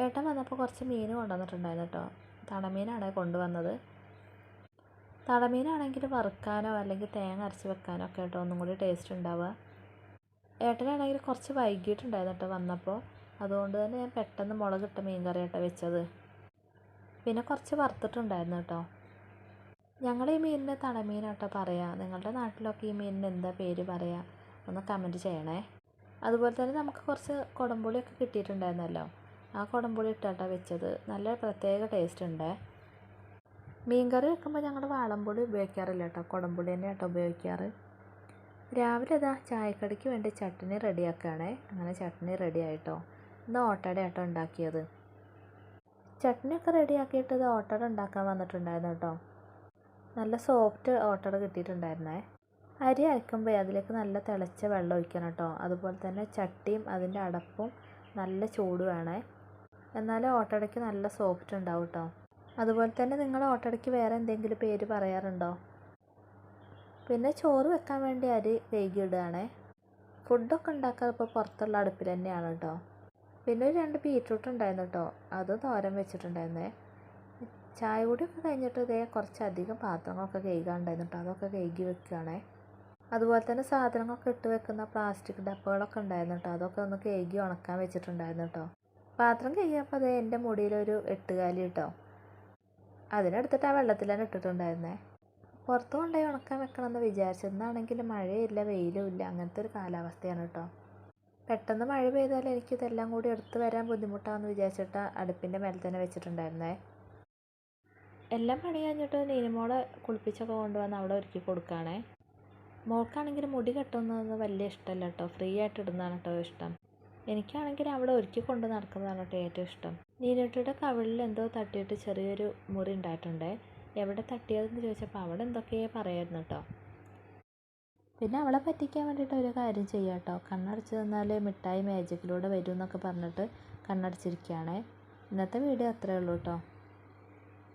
ഏട്ടൻ വന്നപ്പോൾ കുറച്ച് മീൻ കൊണ്ടുവന്നിട്ടുണ്ടായിരുന്നു കേട്ടോ. തടമീനാണ് കൊണ്ടുവന്നത്. തടമീനാണെങ്കിൽ വറുക്കാനോ അല്ലെങ്കിൽ തേങ്ങ അരച്ച് വെക്കാനോ ഒക്കെ കേട്ടോ ഒന്നും കൂടി ടേസ്റ്റ് ഉണ്ടാവുക. ഏട്ടനാണെങ്കിൽ കുറച്ച് വൈകിട്ടുണ്ടായിരുന്നു കേട്ടോ വന്നപ്പോൾ. അതുകൊണ്ട് തന്നെ ഞാൻ പെട്ടെന്ന് മുളകിട്ട മീൻ കറി കേട്ടോ വെച്ചത്. പിന്നെ കുറച്ച് വറുത്തിട്ടുണ്ടായിരുന്നു കേട്ടോ. ഞങ്ങൾ ഈ മീനിന് തടമീനാട്ടോ പറയാം. നിങ്ങളുടെ നാട്ടിലൊക്കെ ഈ മീനിന് എന്താ പേര് പറയുക ഒന്ന് കമൻറ്റ് ചെയ്യണേ. അതുപോലെ തന്നെ നമുക്ക് കുറച്ച് കുടംപുളിയൊക്കെ കിട്ടിയിട്ടുണ്ടായിരുന്നല്ലോ. ആ കുടംപുളി ഇട്ടാട്ടോ വെച്ചത്. നല്ല പ്രത്യേക ടേസ്റ്റ് ഉണ്ട്. മീൻ കറി വെക്കുമ്പോൾ ഞങ്ങൾ വാളംപുളി ഉപയോഗിക്കാറില്ല കേട്ടോ. കുടംപുളി തന്നെ കേട്ടോ ഉപയോഗിക്കാറ്. രാവിലെ ഇതാ ചായക്കടിക്ക് വേണ്ടി ചട്നി റെഡിയാക്കുകയാണേ. അങ്ങനെ ചട്നി റെഡി ആയിട്ടോ. ഇന്ന് ഓട്ടട ആട്ടോ ഉണ്ടാക്കിയത്. ചട്നിയൊക്കെ റെഡിയാക്കിയിട്ട് ഇത് ഓട്ടട ഉണ്ടാക്കാൻ വന്നിട്ടുണ്ടായിരുന്നു കേട്ടോ. നല്ല സോഫ്റ്റ് ഓട്ടട കിട്ടിയിട്ടുണ്ടായിരുന്നേ. അരി അരക്കുമ്പോൾ അതിലേക്ക് നല്ല തിളച്ച വെള്ളം ഒഴിക്കണം കേട്ടോ. അതുപോലെ തന്നെ ചട്ടിയും അതിൻ്റെ അടപ്പും നല്ല ചൂട് വേണേ. എന്നാലും ഓട്ടടയ്ക്ക് നല്ല സോഫ്റ്റ് ഉണ്ടാവും കേട്ടോ. അതുപോലെ തന്നെ നിങ്ങൾ ഓട്ടടയ്ക്ക് വേറെ എന്തെങ്കിലും പേര് പറയാറുണ്ടോ? പിന്നെ ചോറ് വെക്കാൻ വേണ്ടി അരി വേഗിയിടുകയാണേ. ഫുഡൊക്കെ ഉണ്ടാക്കാൻ ഇപ്പോൾ പുറത്തുള്ള അടുപ്പിൽ തന്നെയാണ് കേട്ടോ. പിന്നെ ഒരു 2 ബീറ്റ്റൂട്ട് ഉണ്ടായിരുന്നു കേട്ടോ. അത് തോരൻ വെച്ചിട്ടുണ്ടായിരുന്നേ. ചായ കൂടിയൊക്കെ കഴിഞ്ഞിട്ട് ഇതേ കുറച്ചധികം പാത്രങ്ങളൊക്കെ കഴുകാനുണ്ടായിരുന്നു കേട്ടോ. അതൊക്കെ കഴുകി വെക്കുകയാണേ. അതുപോലെ തന്നെ സാധനങ്ങളൊക്കെ ഇട്ട് വെക്കുന്ന പ്ലാസ്റ്റിക് ഡപ്പകളൊക്കെ ഉണ്ടായിരുന്നു കേട്ടോ. അതൊക്കെ ഒന്ന് കഴുകി ഉണക്കാൻ വെച്ചിട്ടുണ്ടായിരുന്നു കേട്ടോ. പാത്രം കഴുകിയപ്പോൾ അതേ എൻ്റെ മുടിയിലൊരു 8 കാലി കേട്ടോ. അതിനെടുത്തിട്ട് ആ വെള്ളത്തിൽ തന്നെ ഇട്ടിട്ടുണ്ടായിരുന്നേ. പുറത്ത് കൊണ്ടുപോയി ഉണക്കാൻ വെക്കണമെന്ന് വിചാരിച്ചെന്നാണെങ്കിൽ മഴയില്ല വെയിലും ഇല്ല, അങ്ങനത്തെ ഒരു കാലാവസ്ഥയാണ് കേട്ടോ. പെട്ടെന്ന് മഴ പെയ്താൽ എനിക്കിതെല്ലാം കൂടി എടുത്ത് വരാൻ ബുദ്ധിമുട്ടാണെന്ന് വിചാരിച്ചിട്ട് അടുപ്പിൻ്റെ മേലെ തന്നെ വെച്ചിട്ടുണ്ടായിരുന്നേ. എല്ലാം പണി കഴിഞ്ഞിട്ട് നീനിമോളെ കുളിപ്പിച്ചൊക്കെ കൊണ്ടുവന്ന് അവിടെ ഒരുക്കി കൊടുക്കുകയാണേ. മോൾക്കാണെങ്കിൽ മുടി കെട്ടുന്നതൊന്നും വലിയ ഇഷ്ടമല്ല കേട്ടോ. ഫ്രീ ആയിട്ട് ഇടുന്നതാണ് കേട്ടോ ഇഷ്ടം. എനിക്കാണെങ്കിൽ അവിടെ ഒരുക്കി കൊണ്ട് നടക്കുന്നതാണ് കേട്ടോ ഏറ്റവും ഇഷ്ടം. നീനുട്ടിയുടെ കവിളിൽ എന്തോ തട്ടിയിട്ട് ചെറിയൊരു മുറി ഉണ്ടായിട്ടുണ്ടേ. എവിടെ തട്ടിയതെന്ന് ചോദിച്ചപ്പോൾ അവിടെ എന്തൊക്കെയോ പറയായിരുന്നു കേട്ടോ. പിന്നെ അവളെ പറ്റിക്കാൻ വേണ്ടിയിട്ട് ഒരു കാര്യം ചെയ്യാം കേട്ടോ. കണ്ണടച്ച് തന്നാൽ മിഠായി മാജിക്കിലൂടെ വരും എന്നൊക്കെ പറഞ്ഞിട്ട് കണ്ണടച്ചിരിക്കുകയാണേ. ഇന്നത്തെ വീഡിയോ അത്രയേ ഉള്ളൂ കേട്ടോ.